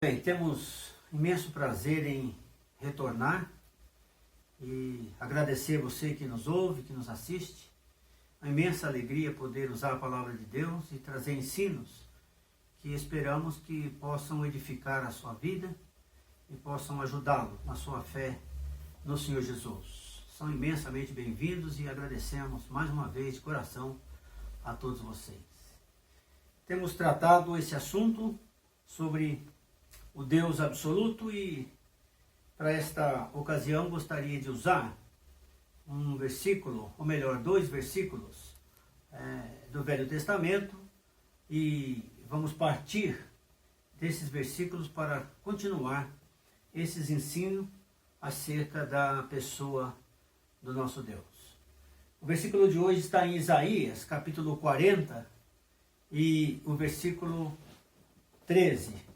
Bem, temos imenso prazer em retornar e agradecer você que nos ouve, que nos assiste. Uma imensa alegria poder usar a palavra de Deus e trazer ensinos que esperamos que possam edificar a sua vida e possam ajudá-lo na sua fé no Senhor Jesus. São imensamente bem-vindos e agradecemos mais uma vez de coração a todos vocês. Temos tratado esse assunto sobre o Deus absoluto e para esta ocasião gostaria de usar um versículo, ou melhor, dois versículos do Velho Testamento e vamos partir desses versículos para continuar esses ensinos acerca da pessoa do nosso Deus. O versículo de hoje está em Isaías, capítulo 40 e o versículo 13.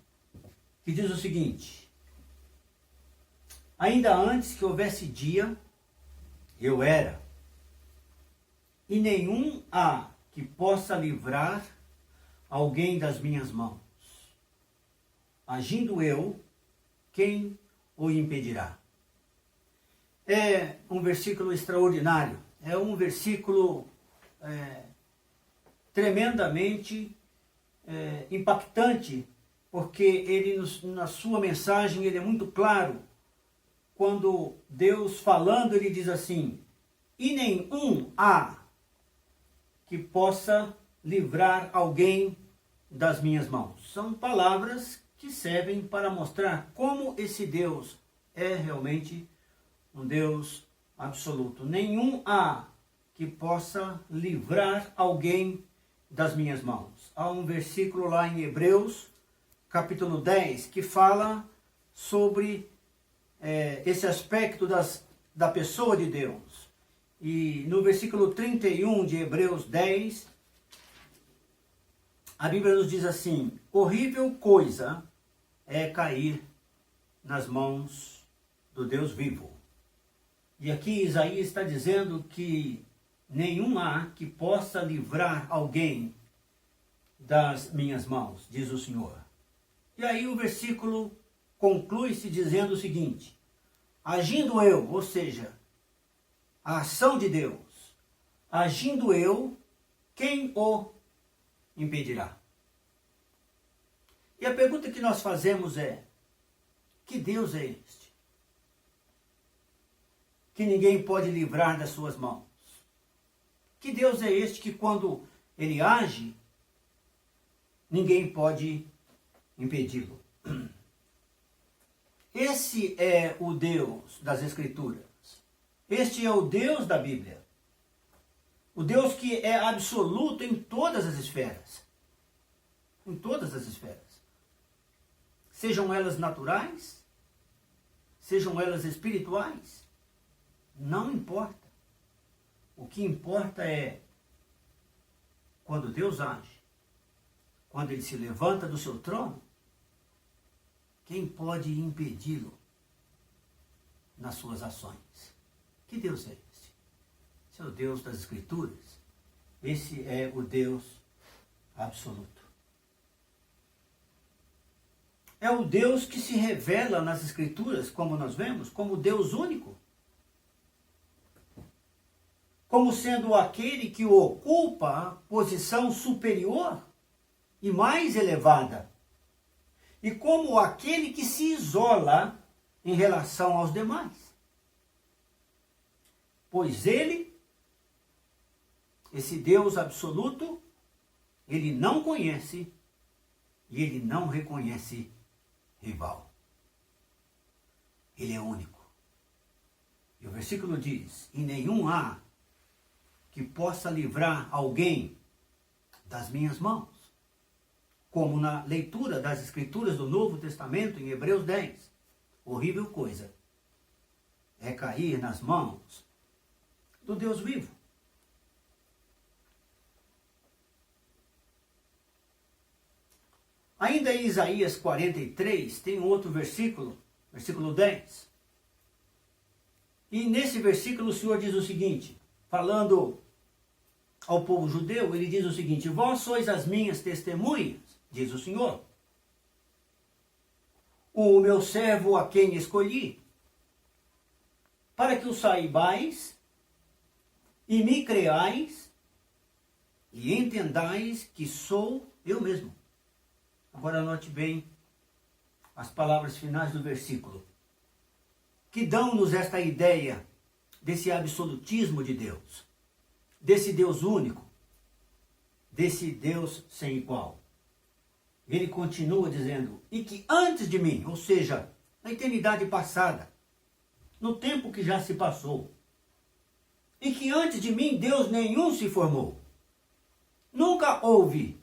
Que diz o seguinte: ainda antes que houvesse dia, eu era, e nenhum há que possa livrar alguém das minhas mãos. Agindo eu, quem o impedirá? É um versículo extraordinário, é um versículo tremendamente impactante, porque ele, na sua mensagem, ele é muito claro. Quando Deus falando, ele diz assim: e nenhum há que possa livrar alguém das minhas mãos. São palavras que servem para mostrar como esse Deus é realmente um Deus absoluto. Nenhum há que possa livrar alguém das minhas mãos. Há um versículo lá em Hebreus, capítulo 10, que fala sobre esse aspecto da pessoa de Deus. E no versículo 31 de Hebreus 10, a Bíblia nos diz assim: horrível coisa é cair nas mãos do Deus vivo. E aqui Isaías está dizendo que nenhum há que possa livrar alguém das minhas mãos, diz o Senhor. E aí o versículo conclui-se dizendo o seguinte: agindo eu, ou seja, a ação de Deus, agindo eu, quem o impedirá? E a pergunta que nós fazemos é: que Deus é este? Que ninguém pode livrar das suas mãos. Que Deus é este que quando ele age, ninguém pode impedi-lo? Esse é o Deus das Escrituras. Este é o Deus da Bíblia. O Deus que é absoluto em todas as esferas. Em todas as esferas. Sejam elas naturais, sejam elas espirituais, não importa. O que importa é quando Deus age, quando ele se levanta do seu trono, quem pode impedi-lo nas suas ações? Que Deus é esse? Esse é o Deus das Escrituras. Esse é o Deus absoluto. É o Deus que se revela nas Escrituras, como nós vemos, como Deus único. Como sendo aquele que ocupa a posição superior e mais elevada. E como aquele que se isola em relação aos demais. Pois ele, esse Deus absoluto, ele não conhece e ele não reconhece rival. Ele é único. E o versículo diz: e nenhum há que possa livrar alguém das minhas mãos. Como na leitura das Escrituras do Novo Testamento, em Hebreus 10. Horrível coisa é cair nas mãos do Deus vivo. Ainda em Isaías 43, tem um outro versículo, versículo 10. E nesse versículo o Senhor diz o seguinte, falando ao povo judeu, ele diz o seguinte: vós sois as minhas testemunhas, diz o Senhor, com o meu servo a quem escolhi, para que o saibais e me creais e entendais que sou eu mesmo. Agora note bem as palavras finais do versículo, que dão-nos esta ideia desse absolutismo de Deus, desse Deus único, desse Deus sem igual. Ele continua dizendo, e que antes de mim, ou seja, na eternidade passada, no tempo que já se passou, e que antes de mim Deus nenhum se formou. Nunca houve,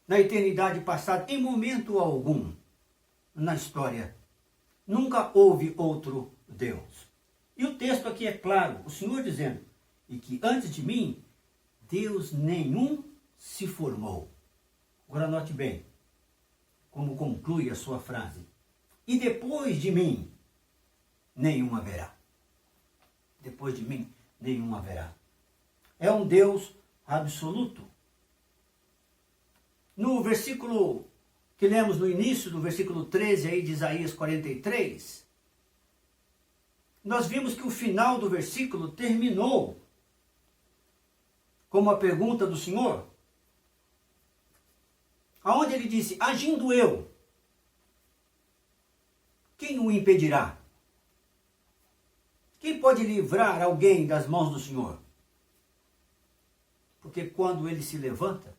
na eternidade passada, em momento algum, na história, nunca houve outro Deus. E o texto aqui é claro, o Senhor dizendo, e que antes de mim, Deus nenhum se formou. Agora note bem, como conclui a sua frase. E depois de mim, nenhum haverá. Depois de mim, nenhum haverá. É um Deus absoluto. No versículo que lemos no início, do versículo 13 aí de Isaías 43, nós vimos que o final do versículo terminou com uma pergunta do Senhor, aonde ele disse, agindo eu, quem o impedirá? Quem pode livrar alguém das mãos do Senhor? Porque quando ele se levanta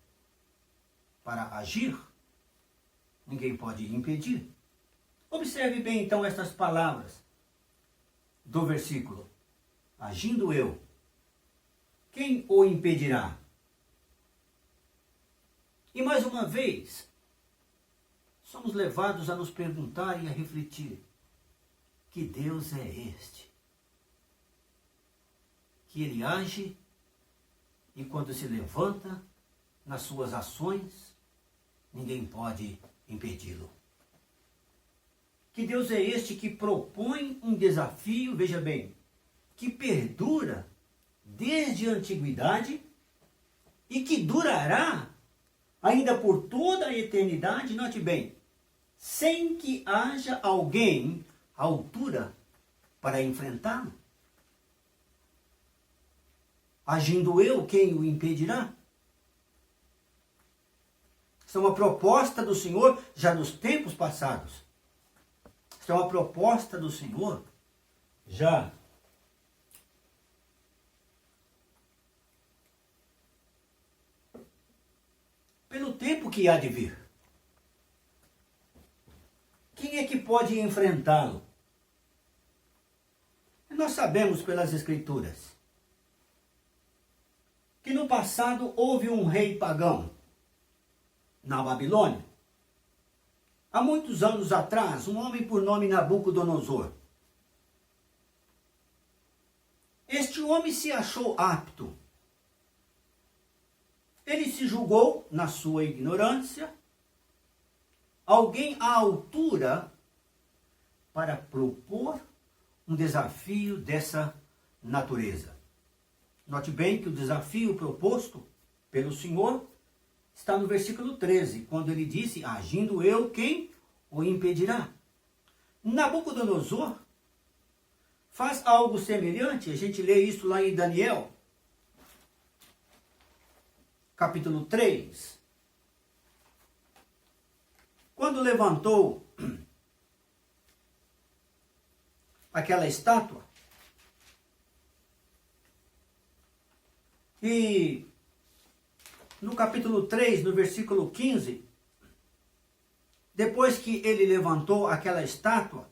para agir, ninguém pode impedir. Observe bem então estas palavras do versículo. Agindo eu, quem o impedirá? E mais uma vez, somos levados a nos perguntar e a refletir, que Deus é este? Que ele age e quando se levanta nas suas ações, ninguém pode impedi-lo. Que Deus é este que propõe um desafio, veja bem, que perdura desde a antiguidade e que durará ainda por toda a eternidade, note bem, sem que haja alguém à altura para enfrentá-lo. Agindo eu, quem o impedirá? Isso é uma proposta do Senhor já nos tempos passados. Isso é uma proposta do Senhor já pelo tempo que há de vir. Quem é que pode enfrentá-lo? Nós sabemos pelas Escrituras que no passado houve um rei pagão na Babilônia. Há muitos anos atrás, um homem por nome Nabucodonosor. Este homem se achou apto. Ele se julgou, na sua ignorância, alguém à altura para propor um desafio dessa natureza. Note bem que o desafio proposto pelo Senhor está no versículo 13, quando ele disse, agindo eu, quem o impedirá? Nabucodonosor faz algo semelhante, a gente lê isso lá em Daniel, capítulo 3. Quando levantou aquela estátua, e no capítulo 3, no versículo 15, depois que ele levantou aquela estátua,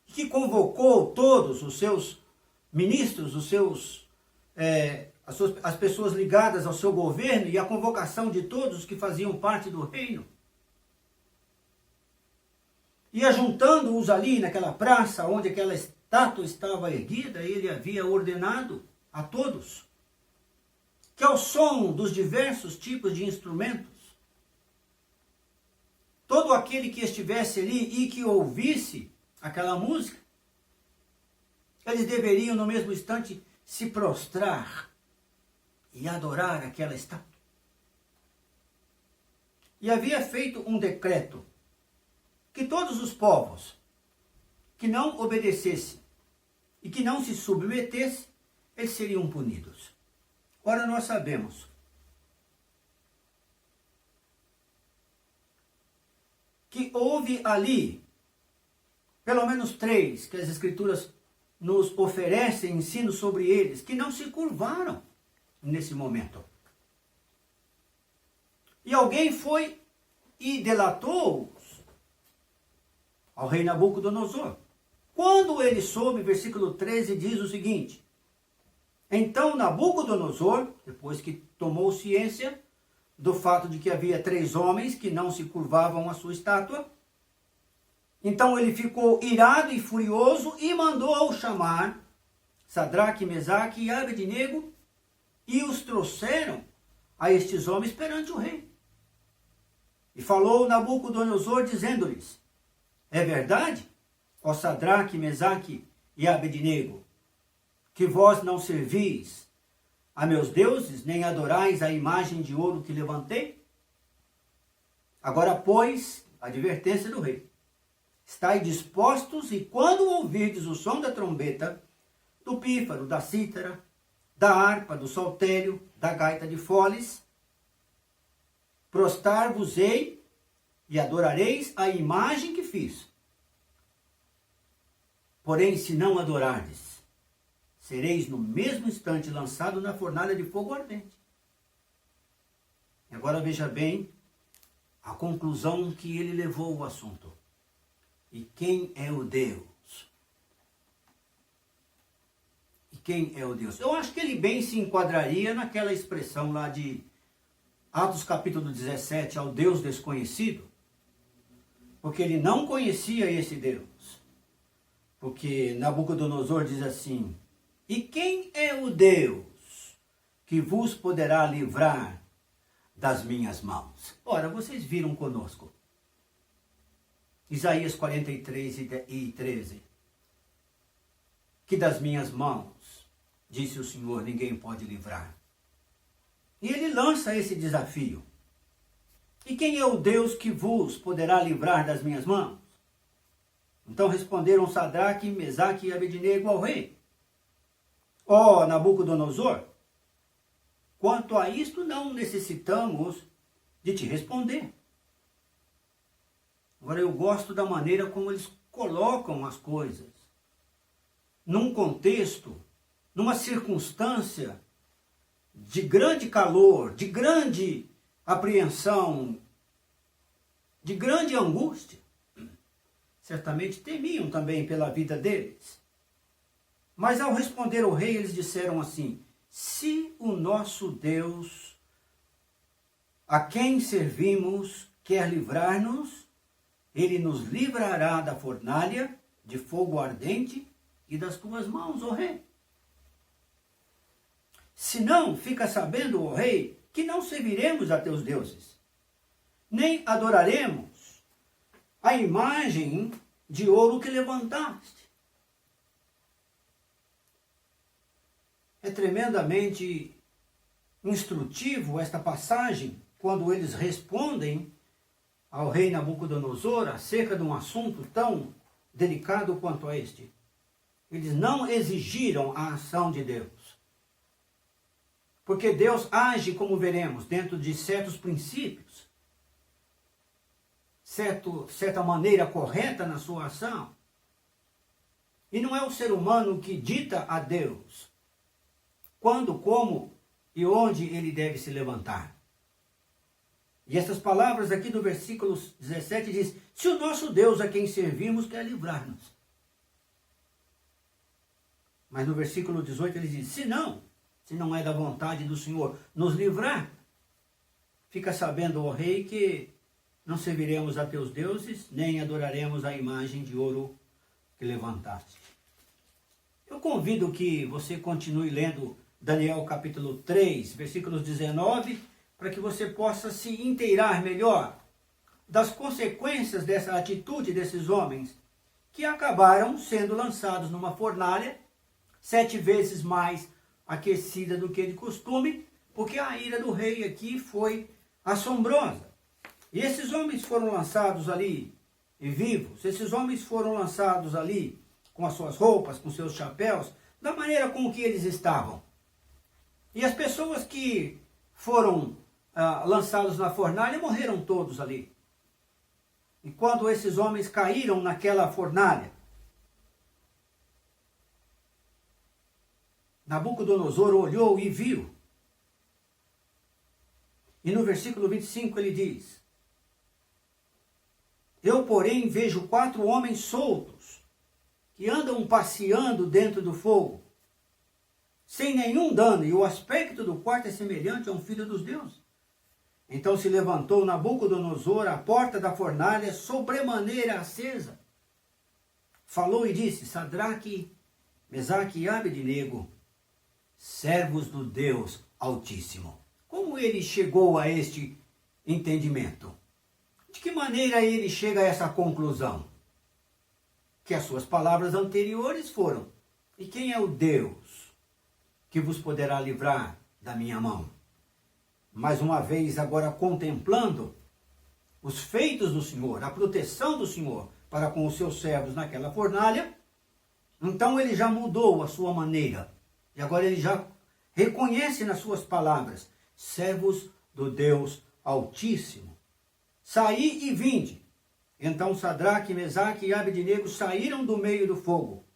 que convocou todos os seus ministros, as pessoas ligadas ao seu governo e a convocação de todos os que faziam parte do reino, e ajuntando-os ali naquela praça onde aquela estátua estava erguida, ele havia ordenado a todos que ao som dos diversos tipos de instrumentos, todo aquele que estivesse ali e que ouvisse aquela música, eles deveriam no mesmo instante se prostrar e adorar aquela estátua. E havia feito um decreto que todos os povos que não obedecessem e que não se submetessem, eles seriam punidos. Ora, nós sabemos que houve ali pelo menos 3 que as Escrituras nos oferecem ensino sobre eles, que não se curvaram nesse momento. E alguém foi e delatou-os ao rei Nabucodonosor. Quando ele soube, versículo 13 diz o seguinte: então Nabucodonosor, depois que tomou ciência do fato de que havia 3 homens que não se curvavam à sua estátua, então ele ficou irado e furioso e mandou chamar Sadraque, Mesaque e Abednego e os trouxeram a estes homens perante o rei. E falou Nabucodonosor dizendo-lhes: é verdade, ó Sadraque, Mesaque e Abednego, que vós não servis a meus deuses, nem adorais a imagem de ouro que levantei? Agora, pois, a advertência do rei: estai dispostos, e quando ouvirdes o som da trombeta, do pífaro, da cítara, da harpa, do saltério, da gaita de foles, prostrar-vos-ei e adorareis a imagem que fiz. Porém, se não adorardes, sereis no mesmo instante lançado na fornalha de fogo ardente. Agora veja bem a conclusão que ele levou ao assunto. E quem é o Deus? E quem é o Deus? Eu acho que ele bem se enquadraria naquela expressão lá de Atos capítulo 17, ao Deus desconhecido, porque ele não conhecia esse Deus. Porque Nabucodonosor diz assim: e quem é o Deus que vos poderá livrar das minhas mãos? Ora, vocês viram conosco Isaías 43 e 13. Que das minhas mãos, disse o Senhor, ninguém pode livrar. E ele lança esse desafio. E quem é o Deus que vos poderá livrar das minhas mãos? Então responderam Sadraque, Mesaque e Abednego ao rei: ó Nabucodonosor, quanto a isto não necessitamos de te responder. Agora, eu gosto da maneira como eles colocam as coisas. Num contexto, numa circunstância de grande calor, de grande apreensão, de grande angústia. Certamente temiam também pela vida deles. Mas ao responder ao rei, eles disseram assim: se o nosso Deus, a quem servimos, quer livrar-nos, ele nos livrará da fornalha de fogo ardente e das tuas mãos, ó rei. Se não, fica sabendo, ó rei, que não serviremos a teus deuses, nem adoraremos a imagem de ouro que levantaste. É tremendamente instrutivo esta passagem, quando eles respondem ao rei Nabucodonosor acerca de um assunto tão delicado quanto este. Eles não exigiram a ação de Deus. Porque Deus age, como veremos, dentro de certos princípios, certa maneira correta na sua ação. E não é o ser humano que dita a Deus quando, como e onde ele deve se levantar. E essas palavras aqui do versículo 17 diz: se o nosso Deus a quem servimos quer livrar-nos. Mas no versículo 18 ele diz: se não é da vontade do Senhor nos livrar, fica sabendo, ó rei, que não serviremos a teus deuses, nem adoraremos a imagem de ouro que levantaste. Eu convido que você continue lendo Daniel capítulo 3, versículos 19, para que você possa se inteirar melhor das consequências dessa atitude desses homens, que acabaram sendo lançados numa fornalha 7 vezes mais aquecida do que de costume, porque a ira do rei aqui foi assombrosa. E esses homens foram lançados ali e vivos. Esses homens foram lançados ali com as suas roupas, com seus chapéus, da maneira com que eles estavam. E as pessoas que foram lançados na fornalha morreram todos ali. E quando esses homens caíram naquela fornalha, Nabucodonosor olhou e viu. E no versículo 25 ele diz: eu, porém, vejo 4 homens soltos, que andam passeando dentro do fogo, sem nenhum dano, e o aspecto do quarto é semelhante a um filho dos deuses. Então se levantou Nabucodonosor à porta da fornalha, sobremaneira acesa. Falou e disse: Sadraque, Mesaque e Abednego, servos do Deus Altíssimo. Como ele chegou a este entendimento? De que maneira ele chega a essa conclusão? Que as suas palavras anteriores foram: e quem é o Deus que vos poderá livrar da minha mão? Mais uma vez, agora contemplando os feitos do Senhor, a proteção do Senhor para com os seus servos naquela fornalha, então ele já mudou a sua maneira. E agora ele já reconhece nas suas palavras: servos do Deus Altíssimo. Saí e vinde. Então Sadraque, Mesaque e Abednego saíram do meio do fogo.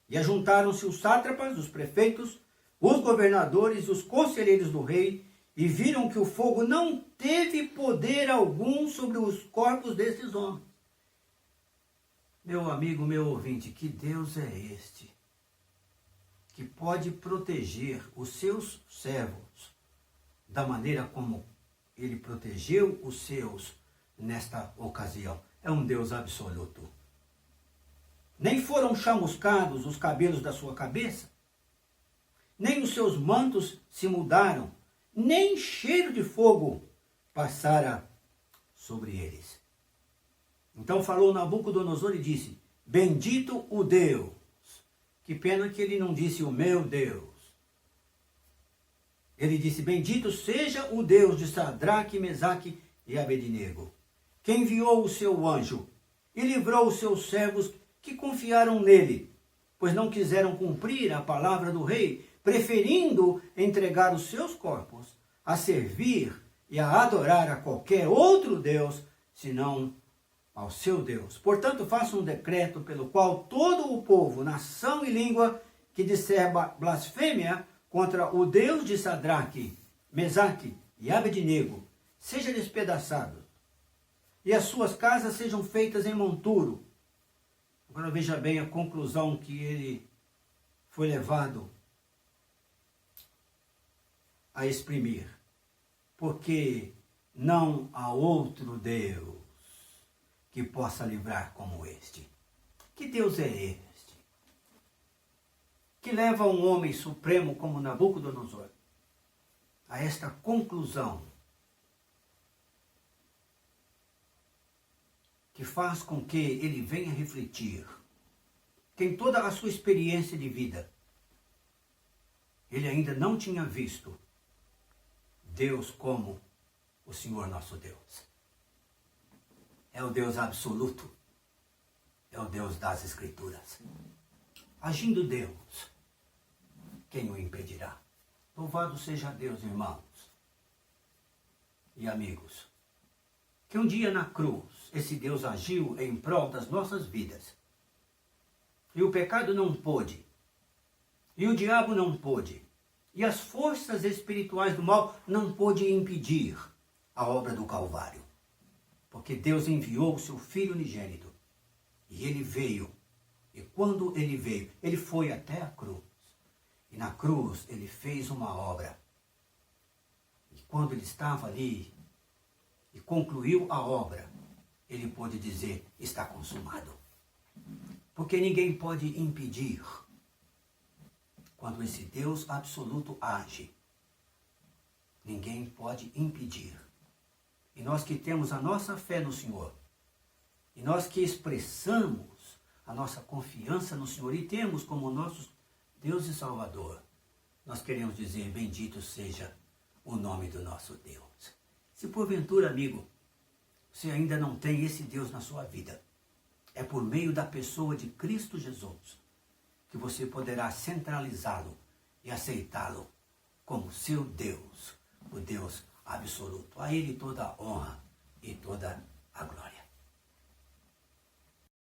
E ajuntaram-se os sátrapas, os prefeitos, os governadores, os conselheiros do rei, e viram que o fogo não teve poder algum sobre os corpos desses homens. Meu amigo, meu ouvinte, que Deus é este que pode proteger os seus servos da maneira como ele protegeu os seus nesta ocasião? É um Deus absoluto. Nem foram chamuscados os cabelos da sua cabeça, nem os seus mantos se mudaram, nem cheiro de fogo passara sobre eles. Então falou Nabucodonosor e disse: bendito o Deus. Que pena que ele não disse o meu Deus. Ele disse: bendito seja o Deus de Sadraque, Mesaque e Abednego, que enviou o seu anjo e livrou os seus servos que confiaram nele, pois não quiseram cumprir a palavra do rei, preferindo entregar os seus corpos a servir e a adorar a qualquer outro Deus, senão ao seu Deus. Portanto, faça um decreto pelo qual todo o povo, nação e língua que disser blasfêmia contra o Deus de Sadraque, Mesaque e Abednego seja despedaçado, e as suas casas sejam feitas em monturo. Agora veja bem a conclusão que ele foi levado a exprimir. Porque não há outro Deus que possa livrar como este. Que Deus é este? Que leva um homem supremo como Nabucodonosor a esta conclusão, que faz com que ele venha refletir que em toda a sua experiência de vida, ele ainda não tinha visto Deus como o Senhor nosso Deus. É o Deus absoluto, é o Deus das Escrituras. Agindo Deus, quem o impedirá? Louvado seja Deus, irmãos e amigos, que um dia na cruz esse Deus agiu em prol das nossas vidas. E o pecado não pôde, e o diabo não pôde, e as forças espirituais do mal não pôde impedir a obra do Calvário. Porque Deus enviou o seu Filho unigênito, e ele veio, e quando ele veio, ele foi até a cruz, e na cruz ele fez uma obra. E quando ele estava ali, e concluiu a obra, ele pôde dizer: está consumado. Porque ninguém pode impedir quando esse Deus absoluto age. Ninguém pode impedir. E nós que temos a nossa fé no Senhor, e nós que expressamos a nossa confiança no Senhor e temos como nosso Deus e Salvador, nós queremos dizer: bendito seja o nome do nosso Deus. Se porventura, amigo, você ainda não tem esse Deus na sua vida, É por meio da pessoa de Cristo Jesus que você poderá centralizá-lo e aceitá-lo como seu Deus, o Deus absoluto. A Ele toda a honra e toda a glória.